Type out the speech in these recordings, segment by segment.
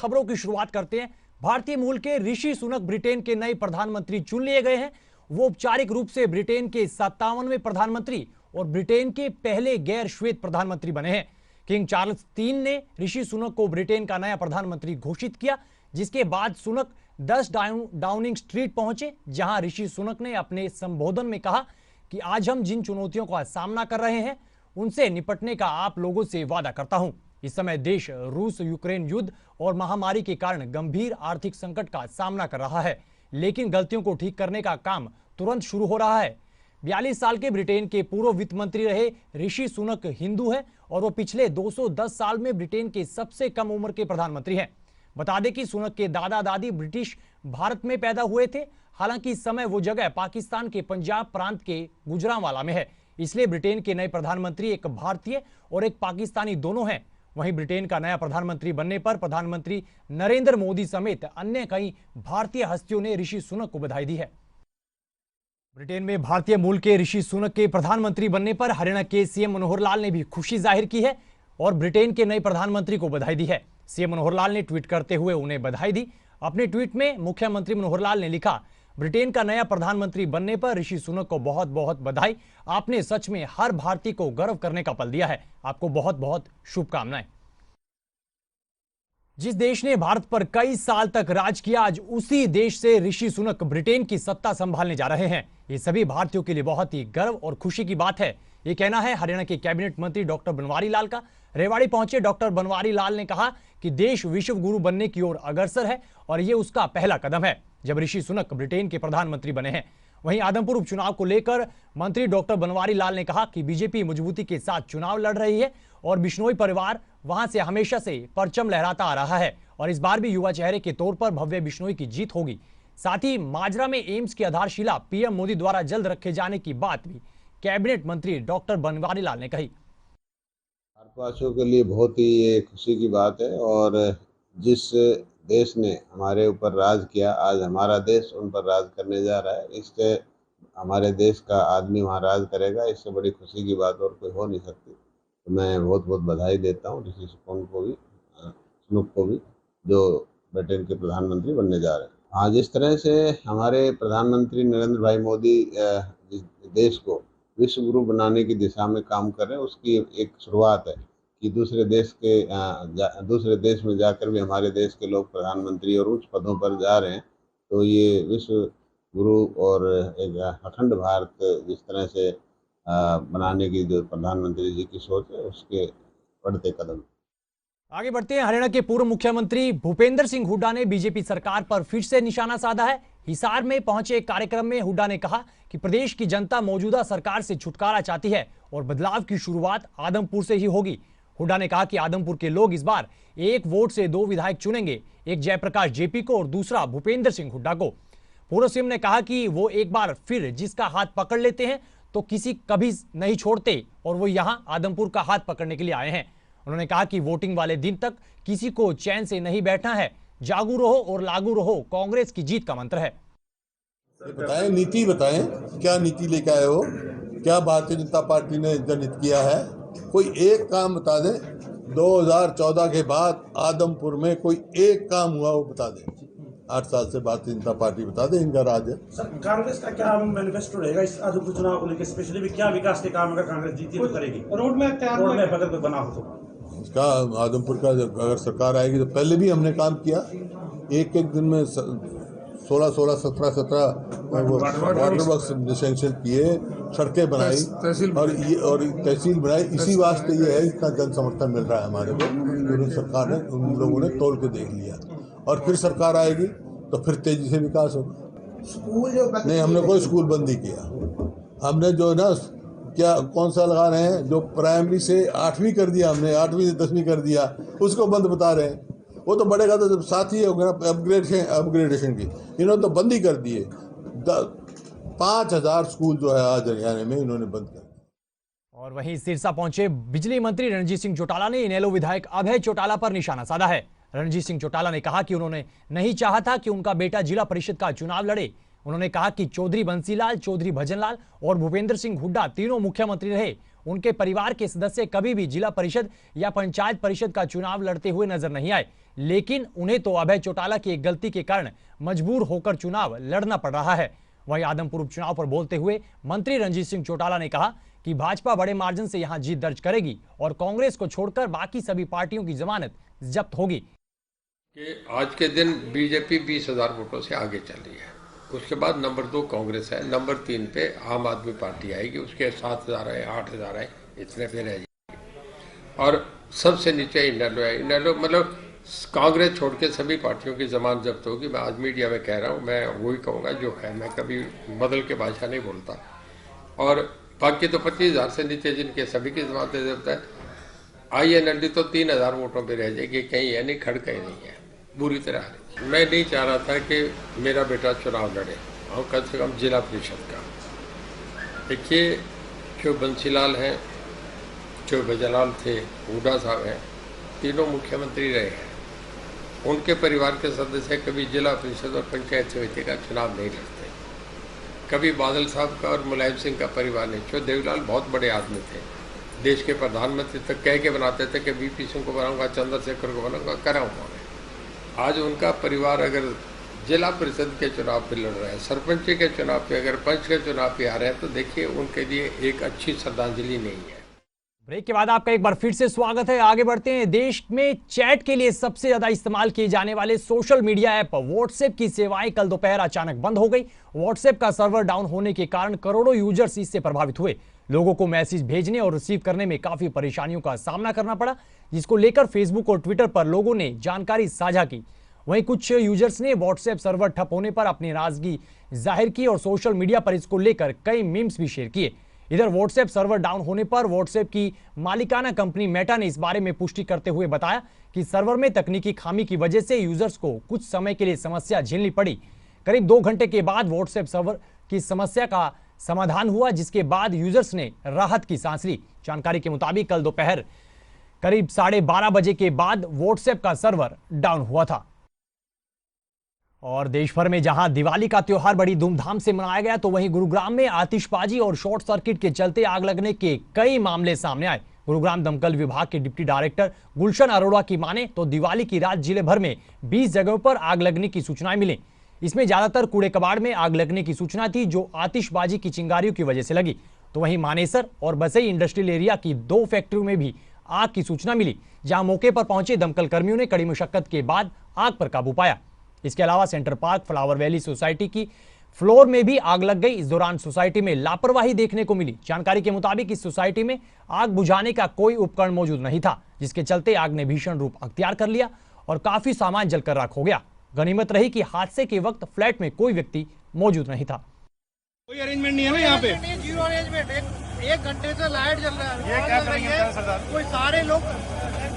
खबरों की शुरुआत करते हैं। भारतीय मूल के ऋषि सुनक ब्रिटेन के नए प्रधानमंत्री चुन लिए गए हैं। वो औपचारिक रूप से ब्रिटेन के 57वें प्रधानमंत्री और ब्रिटेन के पहले गैर श्वेत प्रधानमंत्री बने हैं। किंग चार्ल्स III ने ऋषि सुनक को ब्रिटेन का नया प्रधानमंत्री घोषित किया, जिसके बाद सुनक 10 डाउनिंग स्ट्रीट पहुंचे, जहां ऋषि सुनक ने अपने संबोधन में कहा कि आज हम जिन चुनौतियों का सामना कर रहे हैं उनसे निपटने का आप लोगों से वादा करता हूं। इस समय देश रूस यूक्रेन युद्ध और महामारी के कारण गंभीर आर्थिक संकट का सामना कर रहा है, लेकिन गलतियों को ठीक करने का काम तुरंत शुरू हो रहा है। 42 साल के ब्रिटेन के पूर्व वित्त मंत्री रहे ऋषि सुनक हिंदू हैं और वो पिछले 210 साल में ब्रिटेन के सबसे कम उम्र के प्रधानमंत्री हैं। बता दें कि सुनक के दादा दादी ब्रिटिश भारत में पैदा हुए थे। हालांकि इस समय वो जगह पाकिस्तान के पंजाब प्रांत के गुजरांवाला में है, इसलिए ब्रिटेन के नए प्रधानमंत्री एक भारतीय और एक पाकिस्तानी दोनों हैं। वहीं ब्रिटेन का नया प्रधानमंत्री बनने पर प्रधानमंत्री नरेंद्र मोदी समेत अन्य कई भारतीय हस्तियों ने ऋषि सुनक को बधाई दी है। ब्रिटेन में भारतीय मूल के ऋषि सुनक के प्रधानमंत्री बनने पर हरियाणा के सीएम मनोहर लाल ने भी खुशी जाहिर की है और ब्रिटेन के नए प्रधानमंत्री को बधाई दी है। सीएम मनोहर लाल ने ट्वीट करते हुए उन्हें बधाई दी। अपने ट्वीट में मुख्यमंत्री मनोहर लाल ने लिखा, ब्रिटेन का नया प्रधानमंत्री बनने पर ऋषि सुनक को बहुत बहुत बधाई। आपने सच में हर भारतीय को गर्व करने का पल दिया है। आपको बहुत बहुत शुभकामनाएं। जिस देश ने भारत पर कई साल तक राज किया, आज उसी देश से ऋषि सुनक ब्रिटेन की सत्ता संभालने जा रहे हैं। ये सभी भारतीयों के लिए बहुत ही गर्व और खुशी की बात है। ये कहना है हरियाणा के कैबिनेट मंत्री डॉक्टर बनवारी लाल का। रेवाड़ी पहुंचे डॉक्टर बनवारी लाल ने कहा कि देश विश्व गुरु बनने की ओर अग्रसर है और ये उसका पहला कदम है जब ऋषि सुनक ब्रिटेन के प्रधानमंत्री बने हैं। वहीं आदमपुर उपचुनाव को लेकर मंत्री डॉक्टर बनवारी लाल ने कहा कि बीजेपी मजबूती के साथ चुनाव लड़ रही है और बिश्नोई परिवार वहां से हमेशा से परचम लहराता आ रहा है और इस बार भी युवा चेहरे के तौर पर भव्य बिश्नोई की जीत होगी। साथ ही माजरा में एम्स की आधारशिला पीएम मोदी द्वारा जल्द रखे जाने की बात भी कैबिनेट मंत्री डॉक्टर बनवारी लाल ने कही। भारतवासियों के लिए बहुत ही ये खुशी की बात है और जिस देश ने हमारे ऊपर राज किया, आज हमारा देश उन पर राज करने जा रहा है। इससे हमारे देश का आदमी वहाँ राज करेगा, इससे बड़ी खुशी की बात और कोई हो नहीं सकती। तो मैं बहुत बहुत बधाई देता हूँ ऋषि सुनक को भी जो ब्रिटेन के प्रधानमंत्री बनने जा रहे हैं। हाँ, जिस तरह से हमारे प्रधानमंत्री नरेंद्र भाई मोदी देश को विश्व गुरु बनाने की दिशा में काम कर रहे हैं, उसकी एक शुरुआत है कि दूसरे देश में जाकर भी हमारे देश के लोग प्रधानमंत्री और उच्च पदों पर जा रहे हैं। तो ये विश्व गुरु और एक अखंड भारत जिस तरह से बनाने की जो प्रधानमंत्री जी की सोच है, उसके बढ़ते कदम। आगे बढ़ते हैं। हरियाणा के पूर्व मुख्यमंत्री भूपेंद्र सिंह हुड्डा ने बीजेपी सरकार पर फिर से निशाना साधा है। हिसार में पहुंचे एक कार्यक्रम में हुड्डा ने कहा कि प्रदेश की जनता मौजूदा सरकार से छुटकारा चाहती है और बदलाव की शुरुआत आदमपुर से ही होगी। हुड्डा ने कहा कि आदमपुर के लोग इस बार एक वोट से 2 विधायक चुनेंगे, एक जयप्रकाश जेपी को और दूसरा भूपेंद्र सिंह हुड्डा को। पूर्व सीएम ने कहा कि वो एक बार फिर जिसका हाथ पकड़ लेते हैं तो किसी कभी नहीं छोड़ते और वो यहां आदमपुर का हाथ पकड़ने के लिए आए हैं। उन्होंने कहा कि वोटिंग वाले दिन तक किसी को चैन से नहीं बैठना है। जागू रहो और लागू रहो कांग्रेस की जीत का मंत्र है। बताएं, नीति बताएं, क्या नीति लेकर आए हो, क्या भारतीय जनता पार्टी ने जनहित किया है? कोई एक काम बता दें। 2014 के बाद आदमपुर में कोई एक काम हुआ वो बता दें। 8 साल से भारतीय जनता पार्टी बता दें इनका राज है। कांग्रेस का क्या मैनिफेस्टो रहेगा इस आदमपुर चुनाव को लेकर? स्पेशली क्या विकास के काम अगर कांग्रेस जीती तो करेगी? रोड मैप अगर कोई बना हो तो इसका आदमपुर का अगर सरकार आएगी तो पहले भी हमने काम किया। एक दिन में 16, 17 वाटर वर्क्स सैंक्शन किए, सड़कें बनाई और तहसील बनाई। इसी वास्ते ये है, इतना जन समर्थन मिल रहा है हमारे को। सरकार ने, उन लोगों ने तोल के देख लिया और फिर सरकार आएगी तो फिर तेजी से विकास होगा। स्कूल जो नहीं, हमने कोई स्कूल बंद नहीं किया। हमने जो ना क्या कौन सा लगा रहे हैं, जो प्राइमरी से 8वीं कर दिया, हमने 8वीं से 10वीं कर दिया, उसको बंद बता रहे हैं। वो तो बढ़ेगा तो जब साथ ही होगा अपग्रेडेशन की। इन्होंने तो बंद ही कर दिए। 5000 स्कूल जो है आज हरियाणा में इन्होंने बंद कर दिया। और वहीं सिरसा पहुंचे बिजली मंत्री रणजीत सिंह चौटाला ने इनेलो विधायक अभय चौटाला पर निशाना साधा है। रणजीत सिंह चौटाला ने कहा कि उन्होंने नहीं चाहा था कि उनका बेटा जिला परिषद का चुनाव लड़े। उन्होंने कहा कि चौधरी बंसीलाल, चौधरी भजनलाल और भूपेंद्र सिंह हुड्डा तीनों मुख्यमंत्री रहे। उनके परिवार के सदस्य कभी भी जिला परिषद या पंचायत परिषद का चुनाव लड़ते हुए नजर नहीं आए। लेकिन उन्हें तो अभय चौटाला की एक गलती के कारण मजबूर होकर चुनाव लड़ना पड़ रहा है। वहीं आदमपुर उपचुनाव पर बोलते हुए मंत्री रणजीत सिंह चौटाला ने कहा कि भाजपा बड़े मार्जिन से यहां जीत दर्ज करेगी और कांग्रेस को छोड़कर बाकी सभी पार्टियों की जमानत जब्त होगी। कि आज के दिन बीजेपी 20,000 वोटों से आगे चल रही है, उसके बाद नंबर 2 कांग्रेस है, नंबर 3 पे आम आदमी पार्टी आएगी, उसके 7,000 है, 8,000 है, इतने पे रह जाएगी और सबसे नीचे इनेलो है। इनेलो मतलब कांग्रेस छोड़ के सभी पार्टियों की जमानत जब्त होगी। मैं आज मीडिया में कह रहा हूँ, मैं वही कहूँगा जो है, मैं कभी बदल के भाषा नहीं बोलता। और बाकी तो 25,000 से नीचे जिनके सभी की जमानत जब्त है। INLD तो 3,000 वोटों पे रह जाएगी, कहीं है नहीं, खड़ कहीं नहीं है, बुरी तरह है। मैं नहीं चाह रहा था कि मेरा बेटा चुनाव लड़े और कम से कम जिला परिषद का। देखिए, जो बंसीलाल हैं, जो बजलाल थे, हुड्डा साहब हैं, तीनों मुख्यमंत्री रहे हैं। उनके परिवार के सदस्य कभी जिला परिषद और पंचायत समिति का चुनाव नहीं लड़ते। कभी बादल साहब का और मुलायम सिंह का परिवार नहीं। जो देवीलाल बहुत बड़े आदमी थे, देश के प्रधानमंत्री तक कह के बनाते थे कि VP सिंह को बनाऊंगा, चंद्रशेखर को बनाऊंगा, करा उन्होंने। आज उनका परिवार अगर जिला परिषद के चुनाव पे लड़ रहा है, सरपंच के चुनाव पे, अगर पंच के चुनाव पे आ रहे हैं, तो देखिए उनके लिए एक अच्छी श्रद्धांजलि नहीं है। ब्रेक के बाद आपका एक बार फिर से स्वागत है। आगे बढ़ते हैं। देश में चैट के लिए सबसे ज्यादा इस्तेमाल किए जाने वाले सोशल मीडिया ऐप व्हाट्सएप की सेवाएं कल दोपहर अचानक बंद हो गई। व्हाट्सएप का सर्वर डाउन होने के कारण करोड़ों यूजर्स इससे प्रभावित हुए। लोगों को मैसेज भेजने और रिसीव करने में काफी परेशानियों का सामना करना पड़ा, जिसको लेकर फेसबुक और ट्विटर पर लोगों ने जानकारी साझा की। वहीं कुछ यूजर्स ने व्हाट्सएप सर्वर ठप होने पर अपनी नाराजगी जाहिर की और सोशल मीडिया पर इसको लेकर कई मीम्स भी शेयर किए। इधर व्हाट्सएप सर्वर डाउन होने पर व्हाट्सएप की मालिकाना कंपनी मेटा ने इस बारे में पुष्टि करते हुए बताया कि सर्वर में तकनीकी खामी की वजह से यूजर्स को कुछ समय के लिए समस्या झेलनी पड़ी। करीब 2 घंटे के बाद व्हाट्सएप सर्वर की समस्या का समाधान हुआ, जिसके बाद यूजर्स ने राहत की सांस ली। जानकारी के मुताबिक कल दोपहर करीब 12:30 बजे के बाद व्हाट्सएप का सर्वर डाउन हुआ था। और देश भर में जहां दिवाली का त्योहार बड़ी धूमधाम से मनाया गया, तो वहीं गुरुग्राम में आतिशबाजी और शॉर्ट सर्किट के चलते आग लगने के कई मामले सामने आए। गुरुग्राम दमकल विभाग के डिप्टी डायरेक्टर गुलशन अरोड़ा की माने तो दिवाली की रात जिले भर में 20 जगहों पर आग लगने की सूचनाएं मिली। इसमें ज्यादातर कूड़े कबाड़ में आग लगने की सूचना थी, जो आतिशबाजी की चिंगारियों की वजह से लगी। तो वहीं मानेसर और बसई इंडस्ट्रियल एरिया की 2 फैक्ट्रियों में भी आग की सूचना मिली, जहां मौके पर पहुंचे दमकल कर्मियों ने कड़ी मशक्कत के बाद आग पर काबू पाया। इसके अलावा centre park flower valley society की फ्लोर में भी आग लग गई। इस दौरान सोसाइटी में लापरवाही देखने को मिली। जानकारी के मुताबिक इस सोसाइटी में आग बुझाने का कोई उपकरण मौजूद नहीं था, जिसके चलते आग ने भीषण रूप अख्तियार कर लिया और काफी सामान जलकर राख हो गया। गनीमत रही कि हादसे के वक्त फ्लैट में कोई व्यक्ति मौजूद नहीं था। कोई अरेंजमेंट नहीं है ना यहाँ पे? Zero arrangement. एक घंटे से लाइट जल रहा है, ये क्या करेंगे सरदार? कोई सारे लोग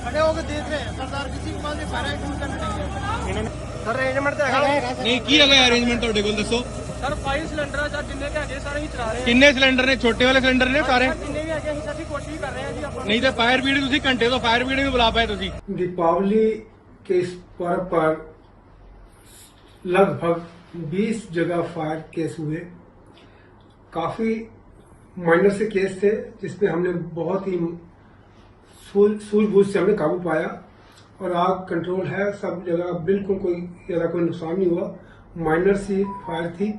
खड़े होकर देख रहे हैं। सरदार किसी के पास फायर एक्सटिंग्विशर नहीं है। सर अरेंजमेंट तो है नहीं किया गया अरेंजमेंट ਤੁਹਾਡੇ ਕੋਲ ਦੱਸੋ सर। 5 सिलेंडर सर, जिन्ने के आगे सारे ही चला रहे हैं। ਕਿੰਨੇ ਸਿਲੰਡਰ ਨੇ? ਛੋਟੇ ਵਾਲੇ ਸਿਲੰਡਰ ਨੇ ਸਾਰੇ? जिन्ने भी आगे ਅਸੀਂ ਸਾਡੀ ਕੋਸ਼ਿਸ਼ ਕਰ ਰਹੇ ਹਾਂ ਜੀ ਆਪਾਂ। ਨਹੀਂ ਤੇ ਫਾਇਰ ਬ੍ਰਿਗੇਡ ਤੁਸੀਂ ਘੰਟੇ ਤੋਂ ਫਾਇਰ ਬ੍ਰਿਗੇਡ ਨੂੰ ਬੁਲਾ ਪਾਏ ਤੁਸੀਂ। दीपावली के इस पर्व पर लगभग 20 जगह फायर केस हुए। काफ़ी माइनर से केस थे, जिसपे हमने बहुत ही सूझबूझ से हमने काबू पाया और आग कंट्रोल है। सब जगह बिल्कुल कोई ज़्यादा कोई नुकसान नहीं हुआ। माइनर सी फायर थी,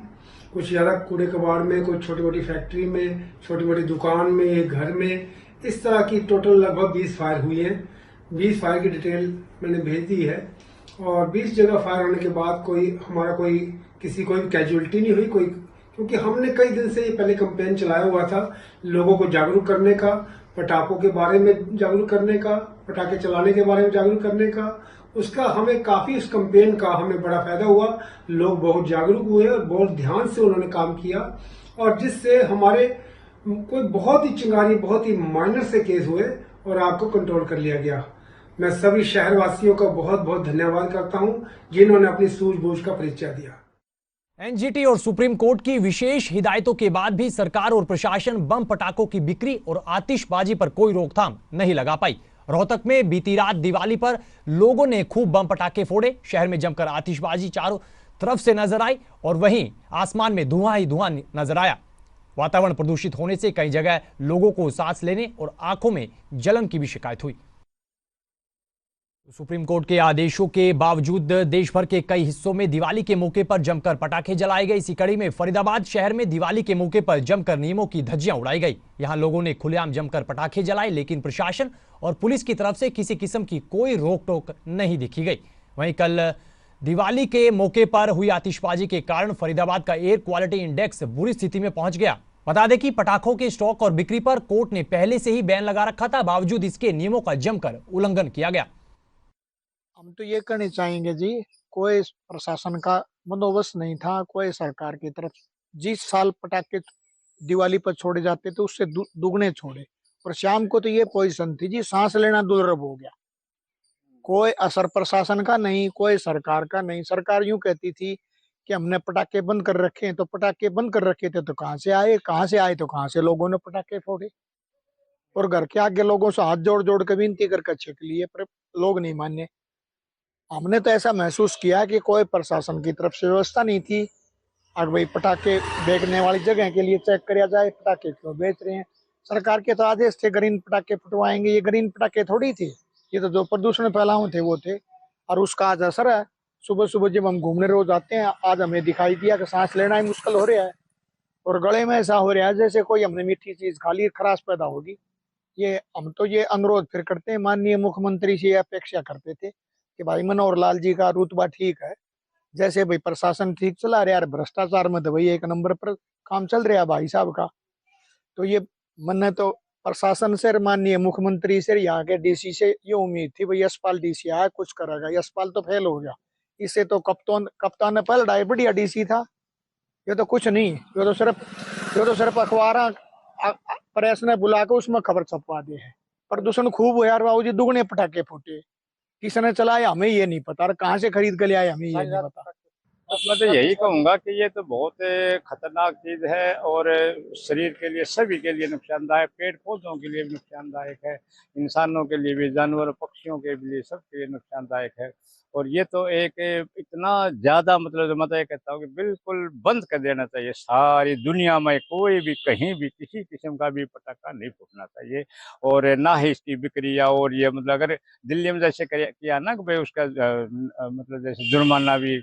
कुछ ज़्यादा कूड़े कबाड़ में, कोई छोटी मोटी फैक्ट्री में, छोटी मोटी दुकान में, घर में, इस तरह की टोटल लगभग 20 फायर हुई हैं। 20 फायर की डिटेल मैंने भेज दी है और 20 जगह फायर होने के बाद कोई किसी कोई कैजुअलिटी नहीं हुई कोई, क्योंकि हमने कई दिन से ये पहले कैंपेन चलाया हुआ था लोगों को जागरूक करने का, पटाखों के बारे में जागरूक करने का, पटाखे चलाने के बारे में जागरूक करने का। उसका हमें काफ़ी उस कैंपेन का हमें बड़ा फायदा हुआ। लोग बहुत जागरूक हुए और बहुत ध्यान से उन्होंने काम किया, और जिससे हमारे कोई बहुत ही चिंगारी बहुत ही माइनर से केस हुए और आग को कंट्रोल कर लिया गया। मैं सभी शहरवासियों का बहुत बहुत धन्यवाद करता हूं, जिन्होंने अपनी सूझबूझ का परिचय दिया। एनजीटी और सुप्रीम कोर्ट की विशेष हिदायतों के बाद भी सरकार और प्रशासन बम पटाखों की बिक्री और आतिशबाजी पर कोई रोकथाम नहीं लगा पाई। रोहतक में बीती रात दिवाली पर लोगों ने खूब बम पटाखे फोड़े। शहर में जमकर आतिशबाजी चारों तरफ से नजर आई और वहीं आसमान में धुआं ही धुआं नजर आया। वातावरण प्रदूषित होने से कई जगह लोगों को सांस लेने और आंखों में जलन की भी शिकायत हुई। सुप्रीम कोर्ट के आदेशों के बावजूद देश भर के कई हिस्सों में दिवाली के मौके पर जमकर पटाखे जलाए गए। इसी कड़ी में फरीदाबाद शहर में दिवाली के मौके पर जमकर नियमों की धज्जियां उड़ाई गई। यहां लोगों ने खुलेआम जमकर पटाखे जलाए, लेकिन प्रशासन और पुलिस की तरफ से किसी किस्म की कोई रोक टोक नहीं देखी गई। वहीं कल दिवाली के मौके पर हुई आतिशबाजी के कारण फरीदाबाद का एयर क्वालिटी इंडेक्स बुरी स्थिति में पहुंच गया। बता दें कि पटाखों के स्टॉक और बिक्री पर कोर्ट ने पहले से ही बैन लगा रखा था, बावजूद इसके नियमों का जमकर उल्लंघन किया गया। हम तो ये कहना चाहेंगे जी, कोई प्रशासन का बंदोबस्त नहीं था, कोई सरकार की तरफ। जिस साल पटाखे दिवाली पर छोड़े जाते थे उससे दुगने छोड़े, और शाम को तो ये पोजीशन थी जी, सांस लेना दुर्लभ हो गया। कोई असर प्रशासन का नहीं, कोई सरकार का नहीं। सरकार यूं कहती थी कि हमने पटाखे बंद कर रखे हैं, तो पटाखे बंद कर रखे थे तो कहाँ से आए तो कहाँ से लोगों ने पटाखे फोड़े, और घर के आगे लोगों से हाथ जोड़ जोड़ के विनती करके छीक लिए, पर लोग नहीं माने। हमने तो ऐसा महसूस किया कि कोई प्रशासन की तरफ से व्यवस्था नहीं थी। अगर भाई पटाखे बेचने वाली जगह के लिए चेक किया जाए, पटाखे क्यों बेच रहे हैं। सरकार के तो आदेश थे ग्रीन पटाखे फुटवाएंगे, ये ग्रीन पटाखे थोड़ी थे, ये तो जो प्रदूषण फैलाऊ थे वो थे। और उसका आज असर है। सुबह सुबह जब हम घूमने रोज आते हैं, आज हमें दिखाई दिया कि सांस लेना ही मुश्किल हो रहा है, और गले में ऐसा हो रहा है जैसे कोई हमने मीठी चीज खा ली, खराश पैदा होगी। ये हम तो ये अनुरोध फिर करते हैं, माननीय मुख्यमंत्री से अपेक्षा करते थे कि भाई मनोहर लाल जी का रुतबा ठीक है, जैसे भाई प्रशासन ठीक चला रहा है, भ्रष्टाचार में तो भाई एक नंबर पर काम चल रहा है भाई साहब का। तो ये मन तो प्रशासन से, माननीय मुख्यमंत्री से, यहाँ के डीसी से ये उम्मीद थी भाई यशपाल डीसी आया कुछ करेगा। यशपाल तो फेल हो गया, इससे तो कप्तान ने पलटा, बढ़िया डीसी था। ये तो कुछ नहीं, ये तो सिर्फ अखबार प्रेस ने बुला के उसमें खबर छपवा दी है। प्रदूषण खूब हो यार बाबू जी, दुगने पटाखे फूटे, किसने चलाया हमें ये नहीं पता, और कहाँ से खरीद कर ले आए हमें ये नहीं पता। मैं तो यही कहूँगा कि ये तो बहुत खतरनाक चीज़ है, और शरीर के लिए, सभी के लिए नुकसानदायक, पेड़ पौधों के लिए भी नुकसानदायक है, इंसानों के लिए भी, जानवर पक्षियों के लिए, सबके लिए नुकसानदायक है। और ये तो एक इतना ज़्यादा मतलब ये कहता हूँ कि बिल्कुल बंद कर देना चाहिए। सारी दुनिया में कोई भी कहीं भी किसी किस्म का भी पटाखा नहीं फूटना चाहिए, और ना ही इसकी बिक्री या और ये मतलब अगर दिल्ली में जैसे किया ना कि भाई उसका मतलब जैसे जुर्माना भी,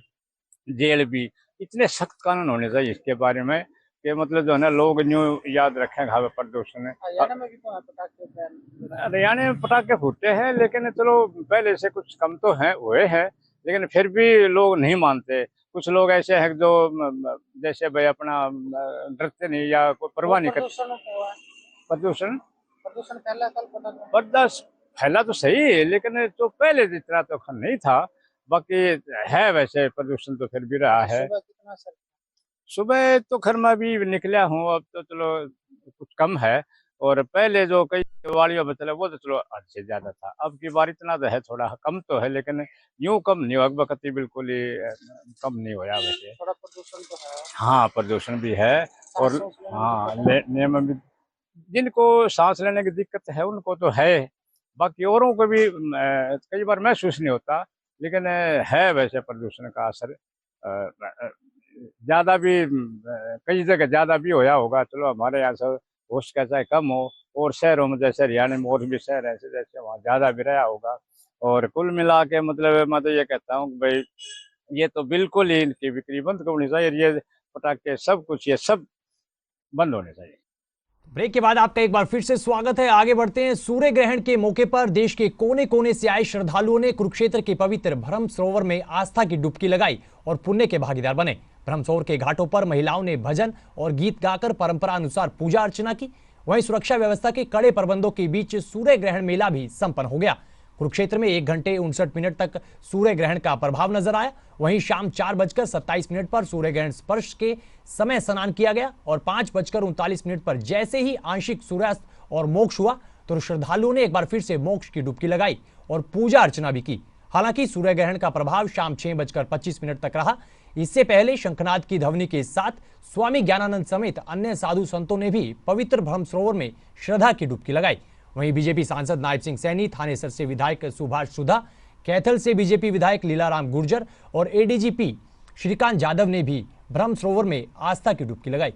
जेल भी, इतने सख्त कानून होने चाहिए इसके बारे में कि मतलब जो है ना लोग न्यू याद रखें हाँ प्रदूषण है। हरियाणा में पटाखे फूटते हैं, लेकिन चलो पहले से कुछ कम तो है हुए हैं, लेकिन फिर भी लोग नहीं मानते। कुछ लोग ऐसे हैं जो जैसे भाई अपना डरते नहीं या कोई परवाह नहीं करते। प्रदूषण फैला तो सही है, लेकिन तो पहले जितना तो नहीं था। बाकी है वैसे प्रदूषण तो फिर भी रहा है। सुबह तो खैर मैं भी निकला हूँ, अब तो चलो कुछ कम है, और पहले जो कई दिवालियों में चले वो तो चलो हद से ज्यादा था। अब की बार इतना तो है, थोड़ा कम तो है, लेकिन यूं कम नहीं हुआ, बकती बिल्कुल ही कम नहीं हुआ वैसे। थोड़ा प्रदूषण तो है। हाँ प्रदूषण भी है, और हाँ नियम भी, जिनको सांस लेने की दिक्कत है उनको तो है, बाकी औरों को भी कई बार महसूस नहीं होता, लेकिन है वैसे प्रदूषण का असर ज्यादा भी, कई जगह ज्यादा भी होया होगा। चलो हमारे यहाँ से हो सका चाहे कम हो, और शहरों में जैसे हरियाणा में और भी शहर ऐसे जैसे वहाँ ज्यादा भी रहा होगा। और कुल मिला के मतलब मैं तो ये कहता हूँ भाई ये तो बिल्कुल ही इनकी बिक्री बंद होनी चाहिए, ये पटाखे सब कुछ ये सब बंद होने चाहिए। ब्रेक के बाद आपका एक बार फिर से स्वागत है। आगे बढ़ते हैं। सूर्य ग्रहण के मौके पर देश के कोने कोने से आए श्रद्धालुओं ने कुरुक्षेत्र के पवित्र ब्रह्म सरोवर में आस्था की डुबकी लगाई और पुण्य के भागीदार बने। ब्रह्म सरोवर के घाटों पर महिलाओं ने भजन और गीत गाकर परंपरा अनुसार पूजा अर्चना की। वहीं सुरक्षा व्यवस्था के कड़े प्रबंधों के बीच सूर्य ग्रहण मेला भी संपन्न हो गया। कुरुक्षेत्र में 1 घंटे 59 मिनट तक सूर्य ग्रहण का प्रभाव नजर आया। वहीं शाम 4:27 पर सूर्य ग्रहण स्पर्श के समय स्नान किया गया और 5:39 पर जैसे ही आंशिक सूर्यास्त और मोक्ष हुआ तो श्रद्धालुओं ने एक बार फिर से मोक्ष की डुबकी लगाई और पूजा अर्चना भी की। हालांकि सूर्य ग्रहण का प्रभाव शाम 6:25 तक रहा। इससे पहले शंखनाद की ध्वनि के साथ स्वामी ज्ञानानंद समेत अन्य साधु संतों ने भी पवित्र ब्रह्म सरोवर में श्रद्धा की डुबकी लगाई। वहीं बीजेपी सांसद नायब सिंह सैनी, थानेसर से विधायक सुभाष सुधा, कैथल से बीजेपी विधायक लीलाराम गुर्जर और एडीजीपी श्रीकांत यादव ने भी ब्रह्म सरोवर में आस्था की डुबकी लगाई।